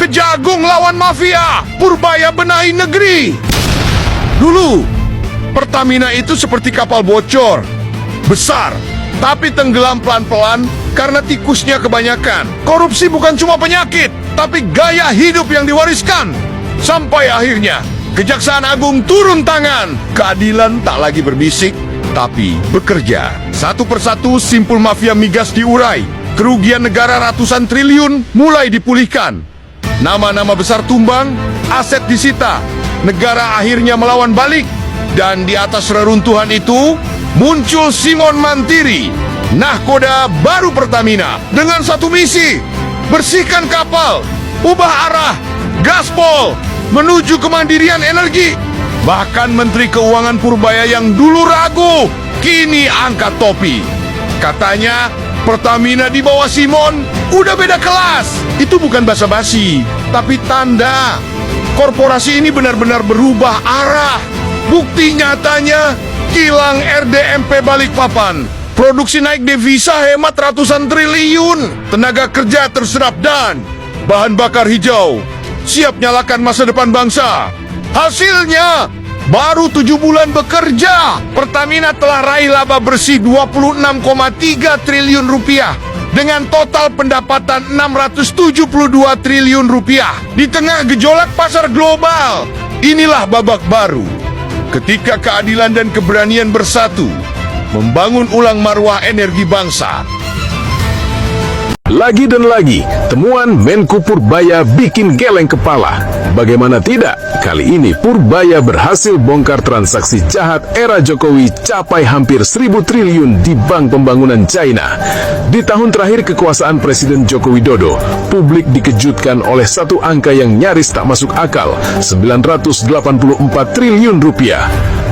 Kejagung lawan mafia, Purbaya benahi negeri. Dulu, Pertamina itu seperti kapal bocor. Besar, tapi tenggelam pelan-pelan karena tikusnya kebanyakan. Korupsi bukan cuma penyakit, tapi gaya hidup yang diwariskan. Sampai akhirnya, Kejaksaan Agung turun tangan. Keadilan tak lagi berbisik, tapi bekerja. Satu persatu simpul mafia migas diurai. Kerugian negara ratusan triliun mulai dipulihkan. Nama-nama besar tumbang, aset disita. Negara akhirnya melawan balik. Dan di atas reruntuhan itu, muncul Simon Mantiri, nahkoda baru Pertamina, dengan satu misi: bersihkan kapal, ubah arah, gaspol, menuju kemandirian energi. Bahkan Menteri Keuangan Purbaya yang dulu ragu, kini angkat topi. Katanya, Pertamina di bawah Simon udah beda kelas. Itu bukan basa-basi, tapi tanda korporasi ini benar-benar berubah arah. Bukti nyatanya, kilang RDMP Balikpapan. Produksi naik, devisa hemat ratusan triliun. Tenaga kerja terserap dan bahan bakar hijau siap nyalakan masa depan bangsa. Hasilnya, baru 7 bulan bekerja, Pertamina telah raih laba bersih 26,3 triliun rupiah dengan total pendapatan 672 triliun rupiah. Di tengah gejolak pasar global, inilah babak baru. Ketika keadilan dan keberanian bersatu, membangun ulang marwah energi bangsa. Lagi dan lagi, temuan Menko Purbaya bikin geleng kepala. Bagaimana tidak, kali ini Purbaya berhasil bongkar transaksi jahat era Jokowi capai hampir 1.000 triliun di Bank Pembangunan China. Di tahun terakhir kekuasaan Presiden Joko Widodo, publik dikejutkan oleh satu angka yang nyaris tak masuk akal, 984 triliun rupiah.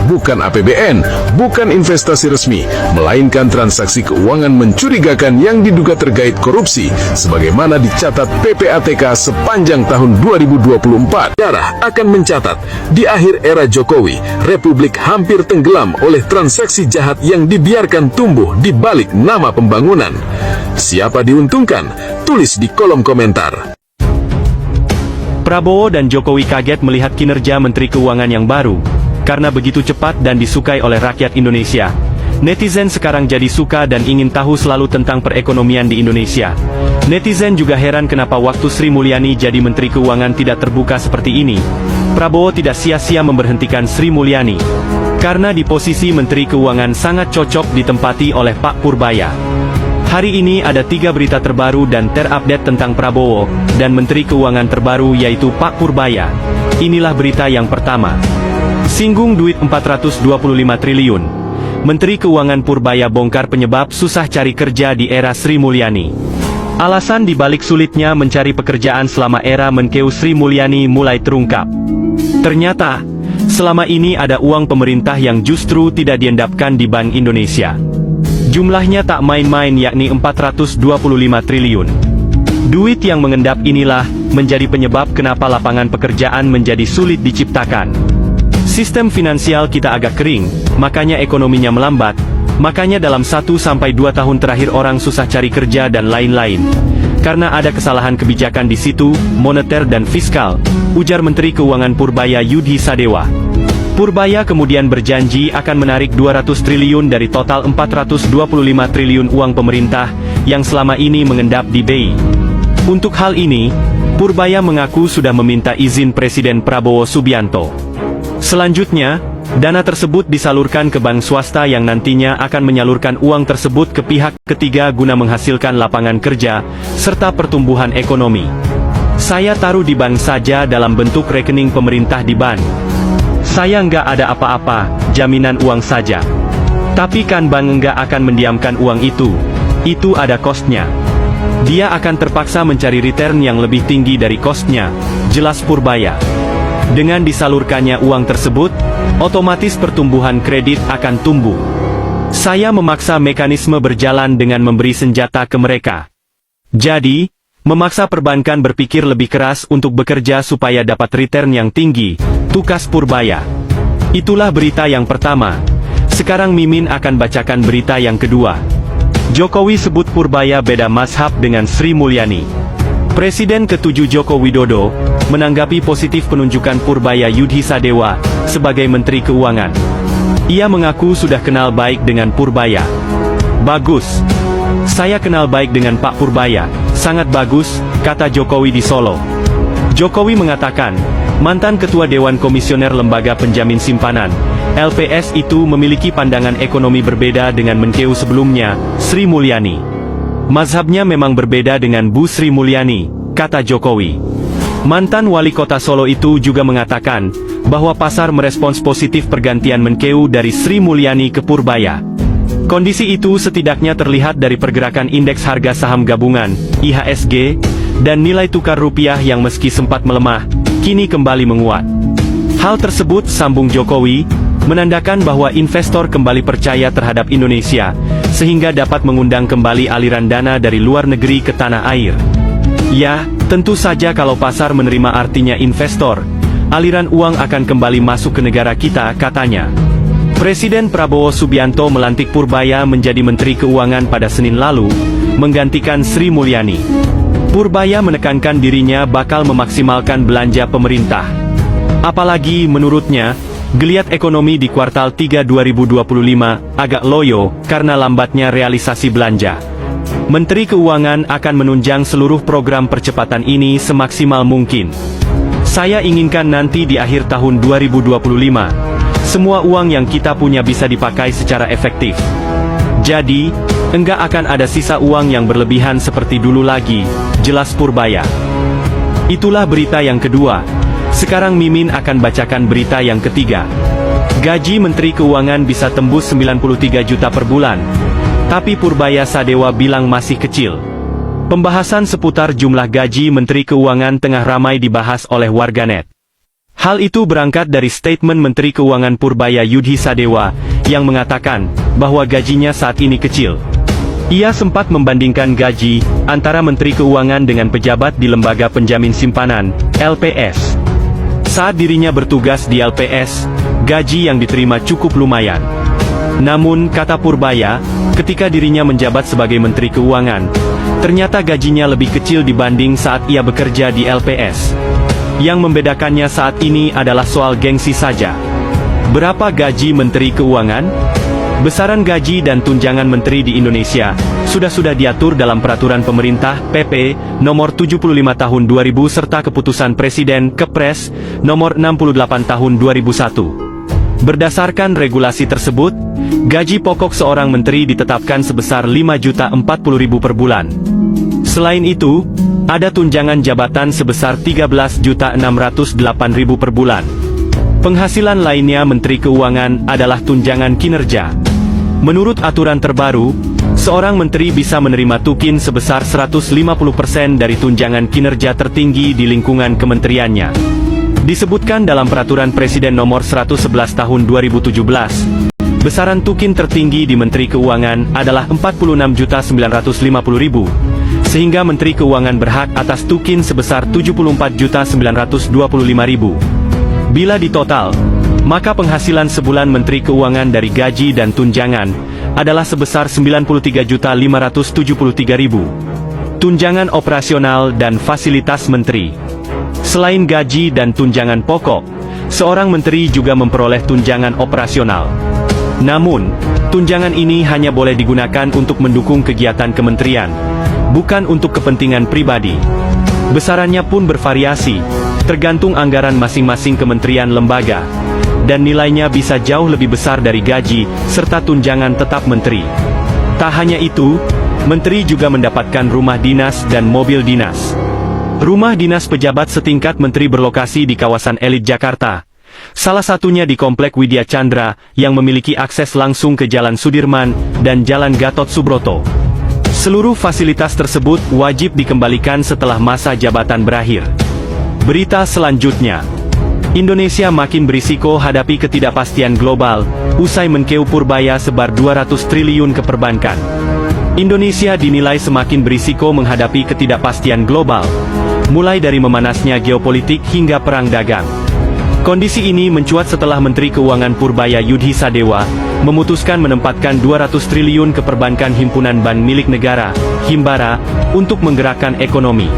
Bukan APBN, bukan investasi resmi, melainkan transaksi keuangan mencurigakan yang diduga terkait korupsi, sebagaimana dicatat PPATK sepanjang tahun 2024. Sejarah akan mencatat, di akhir era Jokowi, Republik hampir tenggelam oleh transaksi jahat yang dibiarkan tumbuh di balik nama pembangunan. Siapa diuntungkan? Tulis di kolom komentar. Prabowo dan Jokowi kaget melihat kinerja Menteri Keuangan yang baru, karena begitu cepat dan disukai oleh rakyat Indonesia. Netizen sekarang jadi suka dan ingin tahu selalu tentang perekonomian di Indonesia. Netizen juga heran kenapa waktu Sri Mulyani jadi Menteri Keuangan tidak terbuka seperti ini. Prabowo tidak sia-sia memberhentikan Sri Mulyani, karena di posisi Menteri Keuangan sangat cocok ditempati oleh Pak Purbaya. Hari ini ada 3 berita terbaru dan terupdate tentang Prabowo dan Menteri Keuangan terbaru yaitu Pak Purbaya. Inilah berita yang pertama. Singgung duit 425 triliun. Menteri Keuangan Purbaya bongkar penyebab susah cari kerja di era Sri Mulyani. Alasan dibalik sulitnya mencari pekerjaan selama era Menkeu Sri Mulyani mulai terungkap. Ternyata, selama ini ada uang pemerintah yang justru tidak diendapkan di Bank Indonesia. Jumlahnya tak main-main, yakni 425 triliun. Duit yang mengendap inilah menjadi penyebab kenapa lapangan pekerjaan menjadi sulit diciptakan. Sistem finansial kita agak kering, makanya ekonominya melambat, makanya dalam 1-2 tahun terakhir orang susah cari kerja dan lain-lain. Karena ada kesalahan kebijakan di situ, moneter dan fiskal, ujar Menteri Keuangan Purbaya Yudhi Sadewa. Purbaya kemudian berjanji akan menarik 200 triliun dari total 425 triliun uang pemerintah yang selama ini mengendap di BI. Untuk hal ini, Purbaya mengaku sudah meminta izin Presiden Prabowo Subianto. Selanjutnya, dana tersebut disalurkan ke bank swasta yang nantinya akan menyalurkan uang tersebut ke pihak ketiga guna menghasilkan lapangan kerja, serta pertumbuhan ekonomi. Saya taruh di bank saja dalam bentuk rekening pemerintah di bank. Saya nggak ada apa-apa, jaminan uang saja. Tapi kan bank nggak akan mendiamkan uang itu ada kosnya. Dia akan terpaksa mencari return yang lebih tinggi dari kosnya, jelas Purbaya. Dengan disalurkannya uang tersebut, otomatis pertumbuhan kredit akan tumbuh. Saya memaksa mekanisme berjalan dengan memberi senjata ke mereka. Jadi, memaksa perbankan berpikir lebih keras untuk bekerja supaya dapat return yang tinggi, tukas Purbaya. Itulah berita yang pertama. Sekarang Mimin akan bacakan berita yang kedua. Jokowi sebut Purbaya beda mazhab dengan Sri Mulyani. Presiden ke-7 Joko Widodo menanggapi positif penunjukan Purbaya Yudhi Sadewa sebagai Menteri Keuangan. Ia mengaku sudah kenal baik dengan Purbaya. "Bagus. Saya kenal baik dengan Pak Purbaya, sangat bagus," kata Jokowi di Solo. Jokowi mengatakan, mantan Ketua Dewan Komisioner Lembaga Penjamin Simpanan, LPS itu memiliki pandangan ekonomi berbeda dengan Menkeu sebelumnya, Sri Mulyani. "Mazhabnya memang berbeda dengan Bu Sri Mulyani," kata Jokowi. Mantan wali kota Solo itu juga mengatakan bahwa pasar merespons positif pergantian Menkeu dari Sri Mulyani ke Purbaya. Kondisi itu setidaknya terlihat dari pergerakan indeks harga saham gabungan, IHSG, dan nilai tukar rupiah yang meski sempat melemah, kini kembali menguat. Hal tersebut, sambung Jokowi, menandakan bahwa investor kembali percaya terhadap Indonesia, sehingga dapat mengundang kembali aliran dana dari luar negeri ke tanah air. "Ya, tentu saja kalau pasar menerima artinya investor, aliran uang akan kembali masuk ke negara kita," katanya. Presiden Prabowo Subianto melantik Purbaya menjadi Menteri Keuangan pada Senin lalu, menggantikan Sri Mulyani. Purbaya menekankan dirinya bakal memaksimalkan belanja pemerintah. Apalagi menurutnya, geliat ekonomi di kuartal 3 2025 agak loyo karena lambatnya realisasi belanja. Menteri Keuangan akan menunjang seluruh program percepatan ini semaksimal mungkin. "Saya inginkan nanti di akhir tahun 2025, semua uang yang kita punya bisa dipakai secara efektif. Jadi, enggak akan ada sisa uang yang berlebihan seperti dulu lagi," jelas Purbaya. Itulah berita yang kedua. Sekarang Mimin akan bacakan berita yang ketiga. Gaji Menteri Keuangan bisa tembus 93 juta per bulan. Tapi Purbaya Sadewa bilang masih kecil. Pembahasan seputar jumlah gaji Menteri Keuangan tengah ramai dibahas oleh warganet. Hal itu berangkat dari statement Menteri Keuangan Purbaya Yudhi Sadewa, yang mengatakan bahwa gajinya saat ini kecil. Ia sempat membandingkan gaji antara Menteri Keuangan dengan pejabat di Lembaga Penjamin Simpanan, LPS. Saat dirinya bertugas di LPS, gaji yang diterima cukup lumayan. Namun, kata Purbaya, ketika dirinya menjabat sebagai Menteri Keuangan, ternyata gajinya lebih kecil dibanding saat ia bekerja di LPS. Yang membedakannya saat ini adalah soal gengsi saja. Berapa gaji Menteri Keuangan? Besaran gaji dan tunjangan menteri di Indonesia sudah diatur dalam Peraturan Pemerintah PP Nomor 75 Tahun 2000 serta Keputusan Presiden Kepres Nomor 68 Tahun 2001. Berdasarkan regulasi tersebut, gaji pokok seorang menteri ditetapkan sebesar Rp5.040.000 per bulan. Selain itu, ada tunjangan jabatan sebesar Rp13.608.000 per bulan. Penghasilan lainnya Menteri Keuangan adalah tunjangan kinerja. Menurut aturan terbaru, seorang menteri bisa menerima tukin sebesar 150% dari tunjangan kinerja tertinggi di lingkungan kementeriannya. Disebutkan dalam Peraturan Presiden Nomor 111 Tahun 2017, besaran tukin tertinggi di Menteri Keuangan adalah Rp46.950.000, sehingga Menteri Keuangan berhak atas tukin sebesar Rp74.925.000. Bila ditotal, maka penghasilan sebulan Menteri Keuangan dari gaji dan tunjangan adalah sebesar Rp93.573.000. Tunjangan operasional dan fasilitas menteri. Selain gaji dan tunjangan pokok, seorang menteri juga memperoleh tunjangan operasional. Namun, tunjangan ini hanya boleh digunakan untuk mendukung kegiatan kementerian, bukan untuk kepentingan pribadi. Besarannya pun bervariasi, tergantung anggaran masing-masing kementerian lembaga, dan nilainya bisa jauh lebih besar dari gaji, serta tunjangan tetap menteri. Tak hanya itu, menteri juga mendapatkan rumah dinas dan mobil dinas. Rumah dinas pejabat setingkat menteri berlokasi di kawasan elit Jakarta. Salah satunya di Komplek Widya Chandra, yang memiliki akses langsung ke Jalan Sudirman dan Jalan Gatot Subroto. Seluruh fasilitas tersebut wajib dikembalikan setelah masa jabatan berakhir. Berita selanjutnya. Indonesia makin berisiko hadapi ketidakpastian global, usai Menkeu Purbaya sebar 200 triliun ke perbankan. Indonesia dinilai semakin berisiko menghadapi ketidakpastian global, mulai dari memanasnya geopolitik hingga perang dagang. Kondisi ini mencuat setelah Menteri Keuangan Purbaya Yudhi Sadewa memutuskan menempatkan 200 triliun ke perbankan Himpunan Bank Milik Negara, Himbara, untuk menggerakkan ekonomi.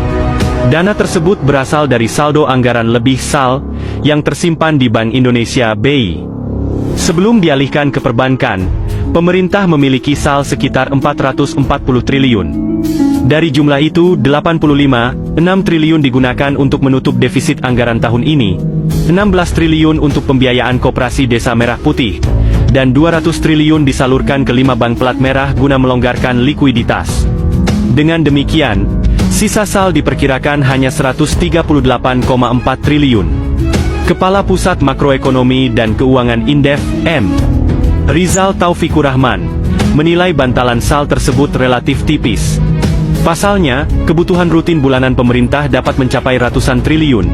Dana tersebut berasal dari saldo anggaran lebih SAL yang tersimpan di Bank Indonesia BI. Sebelum dialihkan ke perbankan, pemerintah memiliki SAL sekitar 440 triliun. Dari jumlah itu, 85,6 triliun digunakan untuk menutup defisit anggaran tahun ini, 16 triliun untuk pembiayaan koperasi Desa Merah Putih, dan 200 triliun disalurkan ke 5 bank plat merah guna melonggarkan likuiditas. Dengan demikian, sisa SAL diperkirakan hanya 138,4 triliun. Kepala Pusat Makroekonomi dan Keuangan Indef, M. Rizal Taufikur Rahman, menilai bantalan SAL tersebut relatif tipis. Pasalnya, kebutuhan rutin bulanan pemerintah dapat mencapai ratusan triliun,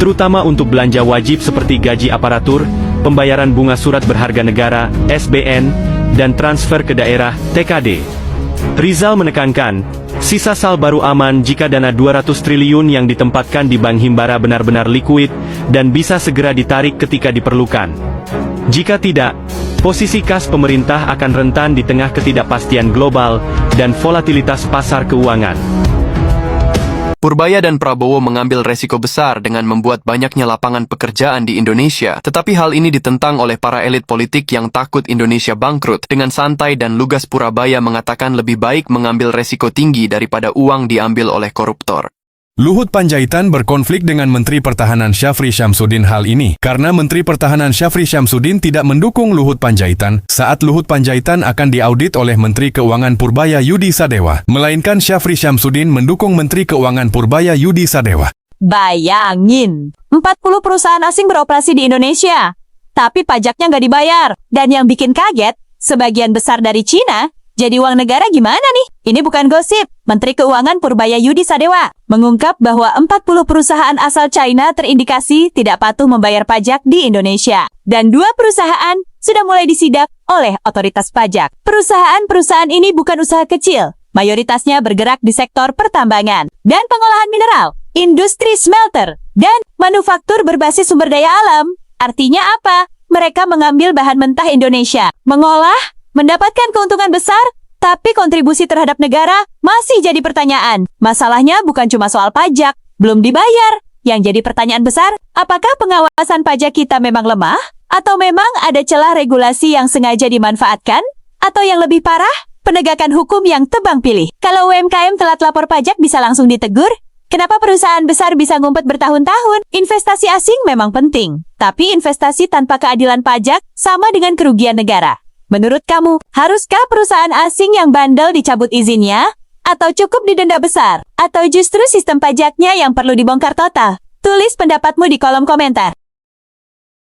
terutama untuk belanja wajib seperti gaji aparatur, pembayaran bunga surat berharga negara, SBN, dan transfer ke daerah, TKD. Rizal menekankan, sisa SAL baru aman jika dana 200 triliun yang ditempatkan di Bank Himbara benar-benar likuid dan bisa segera ditarik ketika diperlukan. Jika tidak, posisi kas pemerintah akan rentan di tengah ketidakpastian global dan volatilitas pasar keuangan. Purbaya dan Prabowo mengambil resiko besar dengan membuat banyaknya lapangan pekerjaan di Indonesia, tetapi hal ini ditentang oleh para elit politik yang takut Indonesia bangkrut. Dengan santai dan lugas Purabaya mengatakan lebih baik mengambil resiko tinggi daripada uang diambil oleh koruptor. Luhut Panjaitan berkonflik dengan Menteri Pertahanan Syafri Syamsuddin hal ini karena Menteri Pertahanan Syafri Syamsuddin tidak mendukung Luhut Panjaitan saat Luhut Panjaitan akan diaudit oleh Menteri Keuangan Purbaya Yudi Sadewa, melainkan Syafri Syamsuddin mendukung Menteri Keuangan Purbaya Yudi Sadewa. Bayangin, 40 perusahaan asing beroperasi di Indonesia, tapi pajaknya nggak dibayar. Dan yang bikin kaget, sebagian besar dari Cina. Jadi uang negara gimana nih? Ini bukan gosip. Menteri Keuangan Purbaya Yudi Sadewa mengungkap bahwa 40 perusahaan asal China terindikasi tidak patuh membayar pajak di Indonesia. Dan 2 perusahaan sudah mulai disidak oleh otoritas pajak. Perusahaan-perusahaan ini bukan usaha kecil. Mayoritasnya bergerak di sektor pertambangan dan pengolahan mineral, industri smelter, dan manufaktur berbasis sumber daya alam. Artinya apa? Mereka mengambil bahan mentah Indonesia, mengolah, mendapatkan keuntungan besar, tapi kontribusi terhadap negara masih jadi pertanyaan. Masalahnya bukan cuma soal pajak, belum dibayar. Yang jadi pertanyaan besar, apakah pengawasan pajak kita memang lemah? Atau memang ada celah regulasi yang sengaja dimanfaatkan? Atau yang lebih parah, penegakan hukum yang tebang pilih? Kalau UMKM telat lapor pajak bisa langsung ditegur? Kenapa perusahaan besar bisa ngumpet bertahun-tahun? Investasi asing memang penting, tapi investasi tanpa keadilan pajak sama dengan kerugian negara. Menurut kamu, haruskah perusahaan asing yang bandel dicabut izinnya? Atau cukup didenda besar? Atau justru sistem pajaknya yang perlu dibongkar total? Tulis pendapatmu di kolom komentar.